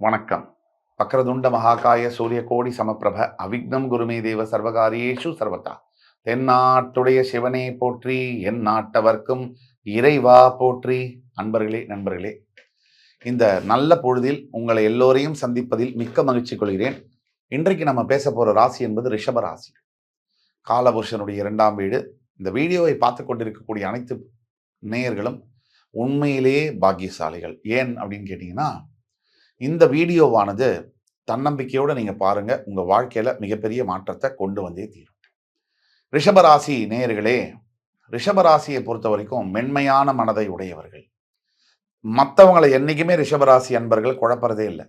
வணக்கம். வக்ரதுண்ட மகாகாய சூரியகோடி சமப்பிரப அவிக்னம் குருமே தேவ சர்வகாரியேஷு சர்வதா. தென்னாட்டுடைய சிவனே போற்றி, என் நாட்டவர்க்கும் இறைவா போற்றி. அன்பர்களே, நண்பர்களே, இந்த நல்ல பொழுதில் உங்களை எல்லோரையும் சந்திப்பதில் மிக்க மகிழ்ச்சி கொள்கிறேன். இன்றைக்கு நம்ம பேச போற ராசி என்பது ரிஷப ராசி. காலபுருஷனுடைய 2ஆம் வீடு. இந்த வீடியோவை பார்த்து கொண்டிருக்கக்கூடிய அனைத்து நேயர்களும் உண்மையிலேயே பாக்கியசாலிகள். ஏன் அப்படின்னு கேட்டீங்கன்னா, இந்த வீடியோவானது தன்னம்பிக்கையோடு நீங்க பாருங்க, உங்க வாழ்க்கையில மிகப்பெரிய மாற்றத்தை கொண்டு வந்தே தீரும். ரிஷபராசி நேயர்களே, ரிஷபராசியை பொறுத்த வரைக்கும் மென்மையான மனதை உடையவர்கள். மற்றவங்களை என்னைக்குமே ரிஷபராசி அன்பர்கள் குழப்பறதே இல்லை.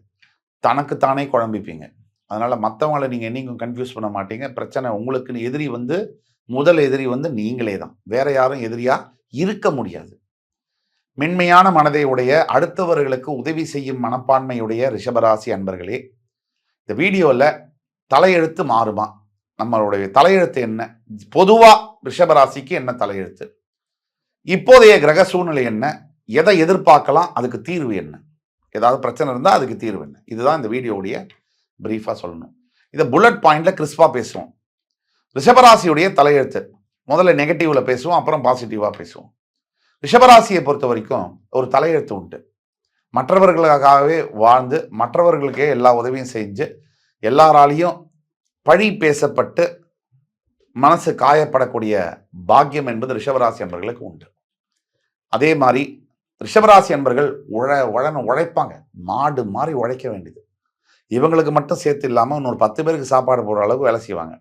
தனக்குத்தானே குழம்பிப்பீங்க. அதனால மற்றவங்களை நீங்க என்னைக்கும் கன்ஃபியூஸ் பண்ண மாட்டீங்க. பிரச்சனை உங்களுக்கு எதிரி முதல் எதிரி நீங்களே தான். வேற யாரும் எதிரியா இருக்க முடியாது. மென்மையான மனதை உடைய, அடுத்தவர்களுக்கு உதவி செய்யும் மனப்பான்மையுடைய ரிஷபராசி அன்பர்களே, இந்த வீடியோவில் தலையெழுத்து மாறுமா? நம்மளுடைய தலையெழுத்து என்ன? பொதுவா ரிஷபராசிக்கு என்ன தலையெழுத்து? இப்போதைய கிரக சூழ்நிலை என்ன? எதை எதிர்பார்க்கலாம்? அதுக்கு தீர்வு என்ன? ஏதாவது பிரச்சனை இருந்தால் அதுக்கு தீர்வு என்ன? இதுதான் இந்த வீடியோவுடைய பிரீஃபா சொல்லணும். இதை புல்லட் பாயிண்ட்ல கிறிஸ்பா பேசுவோம். ரிஷபராசியுடைய தலையெழுத்து முதல்ல நெகட்டிவ்ல பேசுவோம், அப்புறம் பாசிட்டிவா பேசுவோம். ரிஷபராசியை பொறுத்த வரைக்கும் ஒரு தலையெழுத்து உண்டு. மற்றவர்களுக்காகவே வாழ்ந்து, மற்றவர்களுக்கே எல்லா உதவியும் செஞ்சு, எல்லாராலையும் பழி பேசப்பட்டு மனசு காயப்படக்கூடிய பாக்கியம் என்பது ரிஷபராசி அன்பர்களுக்கு உண்டு. அதே மாதிரி ரிஷபராசி அன்பர்கள் உழைப்பாங்க. மாடு மாதிரி உழைக்க வேண்டியது. இவங்களுக்கு மட்டும் சேர்த்து இல்லாமல் இன்னொரு 10 பேருக்கு சாப்பாடு போடுற அளவுக்கு வேலை செய்வாங்க.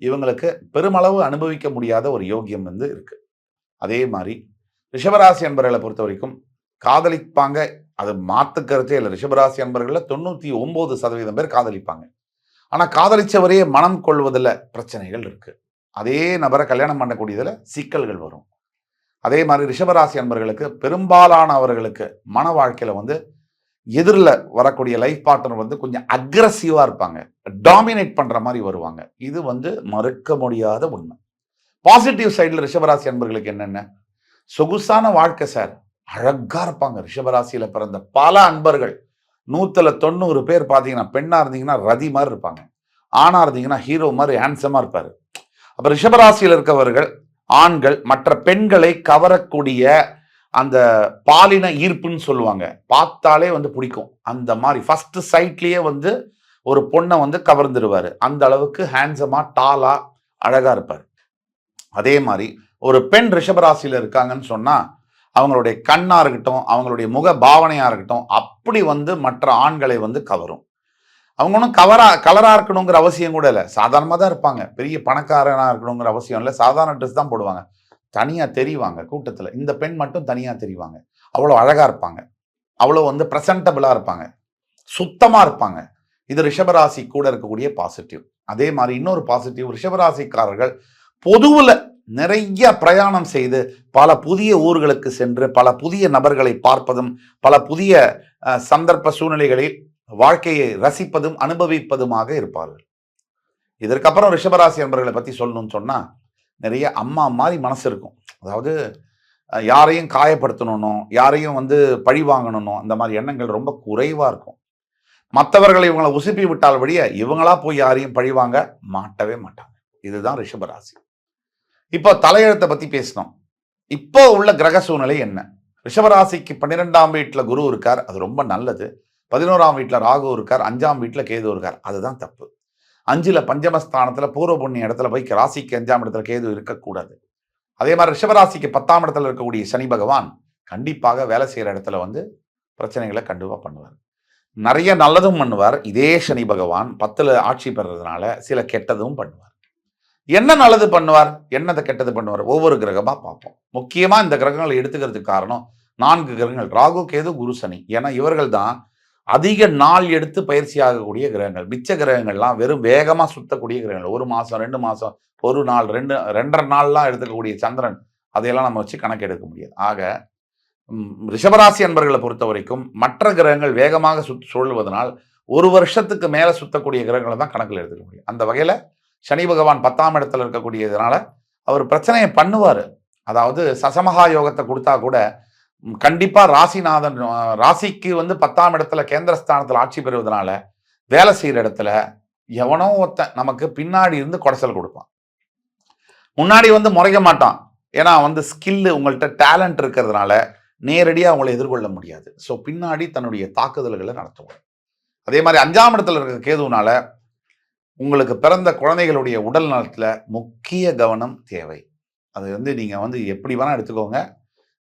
இவங்களுக்கு பெருமளவு அனுபவிக்க முடியாத ஒரு யோகியம் இருக்கு. அதே மாதிரி ரிஷபராசி அன்பர்களை பொறுத்த வரைக்கும் காதலிப்பாங்க. அது மாத்துக்கருத்தே இல்லை. ரிஷபராசி அன்பர்களில் 99% பேர் காதலிப்பாங்க. ஆனால் காதலிச்சவரையே மனம் கொள்வதில் பிரச்சனைகள் இருக்கு. அதே நபரை கல்யாணம் பண்ணக்கூடியதில் சிக்கல்கள் வரும். அதே மாதிரி ரிஷபராசி அன்பர்களுக்கு பெரும்பாலானவர்களுக்கு மன வாழ்க்கையில் எதிரில் வரக்கூடிய லைஃப் பார்ட்னர் கொஞ்சம் அக்ரஸிவாக இருப்பாங்க. டாமினேட் பண்ணுற மாதிரி வருவாங்க. இது மறுக்க முடியாத உண்மை. பாசிட்டிவ் சைடில் ரிஷபராசி அன்பர்களுக்கு என்னென்ன? சொகுசான வாழ்க்கை சார். அழகா இருப்பாங்க. ரிஷபராசியில பிறந்த பல அன்பர்கள் 190 பேர் பார்த்தீங்கன்னா, பெண்ணா இருந்தீங்கன்னா ரதி மாதிரி இருப்பாங்க, ஆணா இருந்தீங்கன்னா ஹீரோ மாதிரி ஹேண்ட்ஸமா இருப்பாரு. அப்ப ரிஷபராசியில் இருக்கவர்கள் ஆண்கள் மற்ற பெண்களை கவரக்கூடிய அந்த பாலின ஈர்ப்புன்னு சொல்லுவாங்க. பார்த்தாலே பிடிக்கும். அந்த மாதிரி ஃபர்ஸ்ட் சைட்லயே ஒரு பொண்ணை கவர்ந்துருவாரு. அந்த அளவுக்கு ஹேண்ட்ஸமா டாலா அழகா இருப்பாரு. அதே மாதிரி ஒரு பெண் ரிஷபராசியில் இருக்காங்கன்னு சொன்னா, அவங்களுடைய கண்ணா இருக்கட்டும், அவங்களுடைய முக பாவனையா இருக்கட்டும், அப்படி மற்ற ஆண்களை கவரும். அவங்க ஒன்றும் கலரா இருக்கணுங்கிற அவசியம் கூட இல்லை. சாதாரணமாக தான் இருப்பாங்க. பெரிய பணக்காரனா இருக்கணுங்கிற அவசியம் இல்லை. சாதாரண ட்ரெஸ் தான் போடுவாங்க. தனியா தெரிவாங்க கூட்டத்துல. இந்த பெண் மட்டும் தனியா தெரிவாங்க. அவ்வளோ அழகா இருப்பாங்க. அவ்வளோ பிரசன்டபிளா இருப்பாங்க. சுத்தமா இருப்பாங்க. இது ரிஷபராசி கூட இருக்கக்கூடிய பாசிட்டிவ். அதே மாதிரி இன்னொரு பாசிட்டிவ், ரிஷபராசிக்காரர்கள் பொதுவுல நிறைய பிரயாணம் செய்து பல புதிய ஊர்களுக்கு சென்று பல புதிய நபர்களை பார்ப்பதும், பல புதிய சந்தர்ப்ப சூழ்நிலைகளில் வாழ்க்கையை ரசிப்பதும் அனுபவிப்பதுமாக இருப்பார்கள். இதற்கப்புறம் ரிஷபராசி என்பவர்களை பத்தி சொல்லணும்னு சொன்னா, நிறைய அம்மா மாதிரி மனசு இருக்கும். அதாவது யாரையும் காயப்படுத்தணும், யாரையும் பழி வாங்கணும், அந்த மாதிரி எண்ணங்கள் ரொம்ப குறைவா இருக்கும். மற்றவர்களை இவங்களை உசுப்பி விட்டால் வழிய இவங்களா போய் யாரையும் பழி வாங்க மாட்டவே மாட்டாங்க. இதுதான் ரிஷபராசி. இப்போ தலையெழுத்தை பத்தி பேசணும். இப்போ உள்ள கிரக சூழ்நிலை என்ன? ரிஷபராசிக்கு 12ஆம் வீட்டுல குரு இருக்கார், அது ரொம்ப நல்லது. 11ஆம் வீட்டுல ராகு இருக்கார், 5ஆம் வீட்டுல கேது இருக்கார், அதுதான் தப்பு. 5ல பஞ்சமஸ்தானத்துல பூர்வ புண்ணிய இடத்துல போய் ராசிக்கு 5ஆம் இடத்துல கேது இருக்கக்கூடாது. அதே மாதிரி ரிஷபராசிக்கு 10ஆம் இடத்துல இருக்கக்கூடிய சனி பகவான் கண்டிப்பாக வேலை செய்யற இடத்துல பிரச்சனைகளை கண்டிப்பா பண்ணுவார். நிறைய நல்லதும் பண்ணுவார். இதே சனி பகவான் 10ல ஆட்சி பெறதுனால சில கெட்டதும் பண்ணுவார். என்ன நல்லது பண்ணுவார், என்னதை கெட்டது பண்ணுவார், ஒவ்வொரு கிரகமா பார்ப்போம். முக்கியமா இந்த கிரகங்களை எடுத்துக்கிறதுக்கு காரணம் 4 கிரகங்கள், ராகு கேது குரு சனி. ஏன்னா இவர்கள் தான் அதிக நாள் எடுத்து பயிற்சி ஆகக்கூடிய கிரகங்கள். மிச்ச கிரகங்கள்லாம் வெறும் வேகமா சுத்தக்கூடிய கிரகங்கள். 1 மாசம் 2 மாசம், ஒரு நாள் 2.5 நாள்லாம் எடுத்துக்கக்கூடிய சந்திரன், அதையெல்லாம் நம்ம வச்சு கணக்கு எடுக்க முடியாது. ஆக ரிஷபராசி அன்பர்களை பொறுத்த வரைக்கும் மற்ற கிரகங்கள் வேகமாக சுழல்வதனால் 1 வருஷத்துக்கு மேல சுத்தக்கூடிய கிரகங்களை தான் கணக்கில் எடுத்துக்க முடியும். அந்த வகையில சனி பகவான் 10ஆம் இடத்துல இருக்கக்கூடியதுனால அவர் பிரச்சனையை பண்ணுவார். அதாவது சசமகா யோகத்தை கொடுத்தா கூட கண்டிப்பா ராசிநாதன் ராசிக்கு வந்து 10ஆம் இடத்துல கேந்திரஸ்தானத்துல ஆட்சி பெறுவதனால வேலை செய்யற இடத்துல எவனோ ஒருத்தன் நமக்கு பின்னாடி இருந்து குடைச்சல் கொடுப்பான். முன்னாடி வந்து முறைக்க மாட்டான். ஏன்னா வந்து ஸ்கில் உங்கள்கிட்ட டேலண்ட் இருக்கிறதுனால நேரடியா அவங்களை எதிர்கொள்ள முடியாது. ஸோ பின்னாடி தன்னுடைய தாக்குதல்களை நடத்துவான். அதே மாதிரி 5ஆம் இடத்துல இருக்கிற கேதுனால உங்களுக்கு பிறந்த குழந்தைகளுடைய உடல் நலத்துல முக்கிய கவனம் தேவை. அது வந்து நீங்க வந்து எப்படி வேணா எடுத்துக்கோங்க.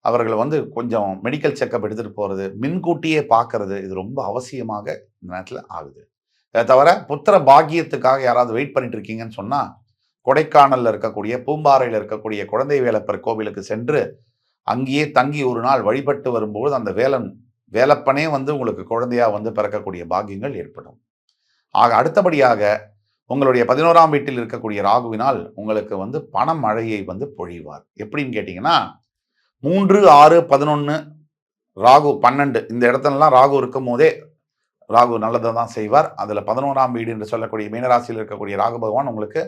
அவர்களை வந்து கொஞ்சம் மெடிக்கல் செக்கப் எடுத்துட்டு போறது, முன்கூட்டியே பார்க்கறது, இது ரொம்ப அவசியமாக இந்த நேரத்தில் ஆகுது. அதை தவிர புத்திர பாக்கியத்துக்காக யாராவது வெயிட் பண்ணிட்டு இருக்கீங்கன்னு சொன்னா, கொடைக்கானல்ல இருக்கக்கூடிய பூம்பாறையில் இருக்கக்கூடிய குழந்தை வேலப்பர் கோவிலுக்கு சென்று அங்கேயே தங்கி ஒரு நாள் வழிபட்டு வரும்போது அந்த வேலப்பனே வந்து உங்களுக்கு குழந்தையா வந்து பிறக்கக்கூடிய பாக்கியங்கள் ஏற்படும். ஆக அடுத்தபடியாக உங்களுடைய 11ஆம் வீட்டில் இருக்கக்கூடிய ராகுவினால் உங்களுக்கு வந்து பண மழையை வந்து பொழிவார். எப்படின்னு கேட்டீங்கன்னா 3, 6, 11 ராகு 12 இந்த இடத்துலலாம் ராகு இருக்கும் போதே ராகு நல்லதை தான் செய்வார். அதில் 11ஆம் வீடு என்று சொல்லக்கூடிய மீனராசியில் இருக்கக்கூடிய ராகு பகவான் உங்களுக்கு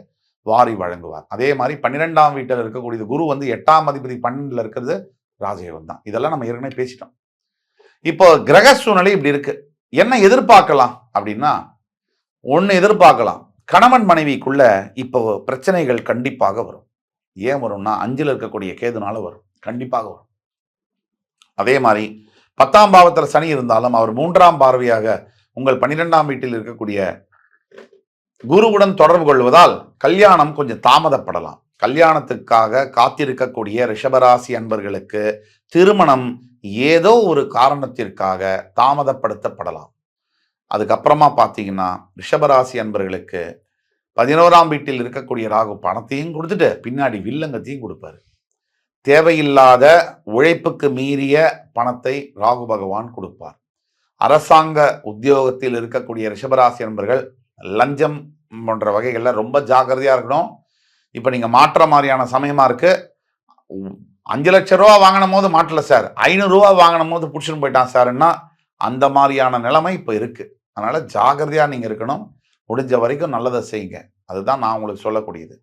வாரி வழங்குவார். அதே மாதிரி 12ஆம் வீட்டில் இருக்கக்கூடியது குரு வந்து 8ஆம் அதிபதி 12ல் இருக்கிறது ராஜயோகம் தான். இதெல்லாம் நம்ம ஏற்கனவே பேசிட்டோம். இப்போ கிரக சூழ்நிலை இப்படி இருக்கு. என்ன எதிர்பார்க்கலாம் அப்படின்னா, ஒன்று எதிர்பார்க்கலாம், கணவன் மனைவிக்குள்ள இப்போ பிரச்சனைகள் கண்டிப்பாக வரும். ஏன் வரும்னா 5ல் இருக்கக்கூடிய கேதுனால வரும், கண்டிப்பாக வரும். அதே மாதிரி 10ஆம் பாவத்தில் சனி இருந்தாலும் அவர் 3ஆம் பார்வையாக உங்கள் 12ஆம் வீட்டில் இருக்கக்கூடிய குருவுடன் தொடர்பு கொள்வதால் கல்யாணம் கொஞ்சம் தாமதப்படலாம். கல்யாணத்துக்காக காத்திருக்கக்கூடிய ரிஷபராசி அன்பர்களுக்கு திருமணம் ஏதோ ஒரு காரணத்திற்காக தாமதப்படுத்தப்படலாம். அதுக்கப்புறமா பார்த்தீங்கன்னா ரிஷபராசி அன்பர்களுக்கு 11ஆம் வீட்டில் இருக்கக்கூடிய ராகு பணத்தையும் கொடுத்துட்டு பின்னாடி வில்லங்கத்தையும் கொடுப்பாரு. தேவையில்லாத உழைப்புக்கு மீறிய பணத்தை ராகு பகவான் கொடுப்பார். அரசாங்க உத்தியோகத்தில் இருக்கக்கூடிய ரிஷபராசி அன்பர்கள் லஞ்சம் போன்ற வகைகளில் ரொம்ப ஜாக்கிரதையா இருக்கணும். இப்போ நீங்க மாற்ற மாதிரியான சமயமா இருக்கு. 5 லட்சம் ரூபா வாங்கின போது மாட்டல சார், 500 ரூபா வாங்கின போது புடிச்சுன்னு போயிட்டான் சார்ன்னா அந்த மாதிரியான நிலைமை இப்போ இருக்கு. அதனால ஜாக்கிரதையா நீங்க இருக்கணும். முடிஞ்ச வரைக்கும் நல்லதை செய்யுங்க. அதுதான் நான் உங்களுக்கு சொல்லக்கூடியது.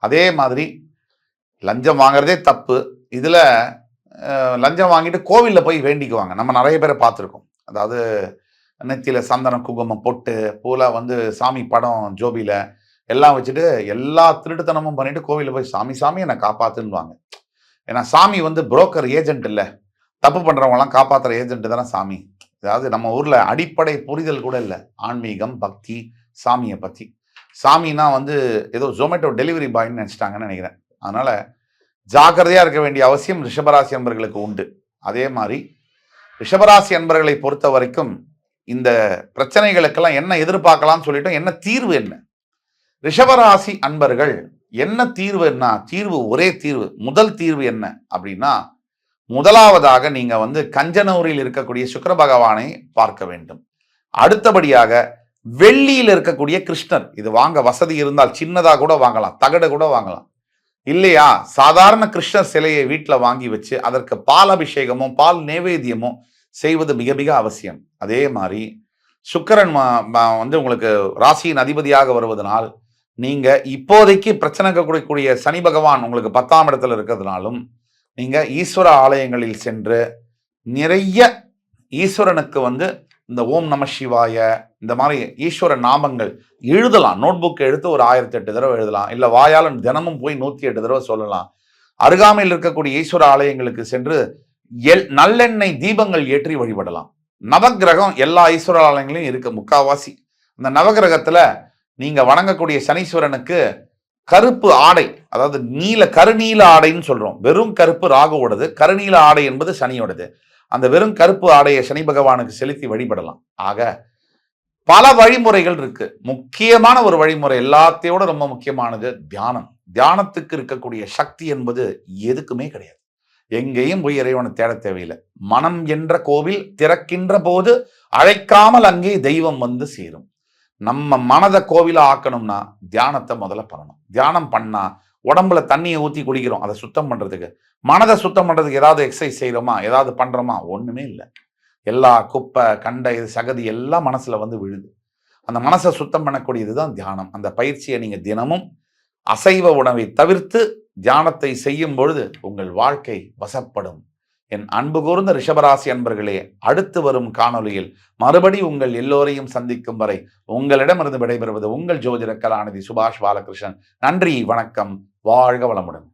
அதே மாதிரி லஞ்சம் வாங்குறதே தப்பு. இதுல லஞ்சம் வாங்கிட்டு கோவில்ல போய் வேண்டிக்குவாங்க. நம்ம நிறைய பேரை பார்த்துருக்கோம். அதாவது நெத்தியில சந்தனம் குங்குமம் பொட்டு பூலா வந்து சாமி படம் ஜோபியில எல்லாம் வச்சுட்டு எல்லா திருட்டுத்தனமும் பண்ணிட்டு கோவிலில் போய் சாமி சாமி என்னை காப்பாத்துன்னுவாங்க. ஏன்னா சாமி வந்து புரோக்கர் ஏஜென்ட் இல்லை, தப்பு பண்றவங்கலாம் காப்பாத்துற ஏஜென்ட் தானே சாமி. அதாவது நம்ம ஊர்ல அடிப்படை புரிதல் கூட இல்லை ஆன்மீகம் பக்தி சாமியை பத்தி. சாமின்னா வந்து ஏதோ ஜொமேட்டோ டெலிவரி பாய்ன்னு நினைச்சிட்டாங்கன்னு நினைக்கிறேன். அதனால ஜாக்கிரதையா இருக்க வேண்டிய அவசியம் ரிஷபராசி அன்பர்களுக்கு உண்டு. அதே மாதிரி ரிஷபராசி அன்பர்களை பொறுத்த வரைக்கும் இந்த பிரச்சனைகளுக்கெல்லாம் என்ன எதிர்பார்க்கலாம்னு சொல்லிட்டோம். என்ன தீர்வு என்ன? ரிஷபராசி அன்பர்கள் என்ன தீர்வு? என்ன தீர்வு? ஒரே தீர்வு. முதல் தீர்வு என்ன அப்படின்னா, முதலாவதாக நீங்க வந்து கஞ்சனூரில் இருக்கக்கூடிய சுக்கிர பகவானை பார்க்க வேண்டும். அடுத்தபடியாக வெள்ளியில் இருக்கக்கூடிய கிருஷ்ணர், இது வாங்க வசதி இருந்தால் சின்னதா கூட வாங்கலாம், தகடு கூட வாங்கலாம். இல்லையா சாதாரண கிருஷ்ணர் சிலையை வீட்டில் வாங்கி வச்சு அதற்கு பால் அபிஷேகமும் பால் நைவேத்தியமும் செய்வது மிக மிக அவசியம். அதே மாதிரி சுக்கிரன் வந்து உங்களுக்கு ராசியின் அதிபதியாக வருவதனால் நீங்க இப்போதைக்கு பிரச்சனை கூடிய சனி பகவான் உங்களுக்கு 10ஆம் இடத்துல இருக்கிறதுனாலும் நீங்க ஈஸ்வர ஆலயங்களில் சென்று நிறைய ஈஸ்வரனுக்கு வந்து இந்த ஓம் நம சிவாய இந்த மாதிரி ஈஸ்வர நாமங்கள் எழுதலாம். நோட்புக் எடுத்து ஒரு 1008 தடவை எழுதலாம். இல்ல வாயால் தினமும் போய் 108 தடவை சொல்லலாம். அருகாமையில் இருக்கக்கூடிய ஈஸ்வர ஆலயங்களுக்கு சென்று நல்லெண்ணெய் தீபங்கள் ஏற்றி வழிபடலாம். நவகிரகம் எல்லா ஈஸ்வர ஆலயங்களையும் இருக்கு முக்காவாசி. அந்த நவகிரகத்துல நீங்க வணங்கக்கூடிய சனீஸ்வரனுக்கு கருப்பு ஆடை, அதாவது கருநீல ஆடைன்னு சொல்றோம். வெறும் கருப்பு ராகுவோடது, கருநீல ஆடை என்பது சனியோடது. அந்த வெறும் கருப்பு ஆடையை சனி பகவானுக்கு செலுத்தி வழிபடலாம். ஆக பல வழிமுறைகள் இருக்கு. முக்கியமான ஒரு வழிமுறை, எல்லாத்தையோட ரொம்ப முக்கியமானது தியானம். தியானத்துக்கு இருக்கக்கூடிய சக்தி என்பது எதுக்குமே கிடையாது. எங்கேயும் போய் இறைவனை தேட தேவையில்லை. மனம் என்ற கோவில் திறக்கின்ற போது அழைக்காமல் அங்கே தெய்வம் வந்து சேரும். நம்ம மனதை கோவில ஆக்கணும்னா தியானத்தை முதல்ல பண்ணணும். தியானம் பண்ணா உடம்புல தண்ணியை ஊற்றி குடிக்கிறோம், அதை சுத்தம் பண்றதுக்கு. மனதை சுத்தம் பண்றதுக்கு ஏதாவது எக்ஸசைஸ் செய்யறோமா, ஏதாவது பண்றோமா? ஒண்ணுமே இல்லை. எல்லா குப்பை கண்டை சகதி எல்லாம் மனசுல வந்து விழுது. அந்த மனசை சுத்தம் பண்ணக்கூடியதுதான் தியானம். அந்த பயிற்சியை நீங்க தினமும் அசைவ உணவை தவிர்த்து தியானத்தை செய்யும் பொழுது உங்கள் வாழ்க்கை வசப்படும் என் அன்பு கூர்ந்த ரிஷபராசி அன்பர்களே, அடுத்து வரும் காணொளியில் மறுபடி உங்கள் எல்லோரையும் சந்திக்கும் வரை உங்களிடமிருந்து விடைபெறுவது உங்கள் ஜோதிட கலாநிதி சுபாஷ் பாலகிருஷ்ணன். நன்றி, வணக்கம், வாழ்க வளமுடன்.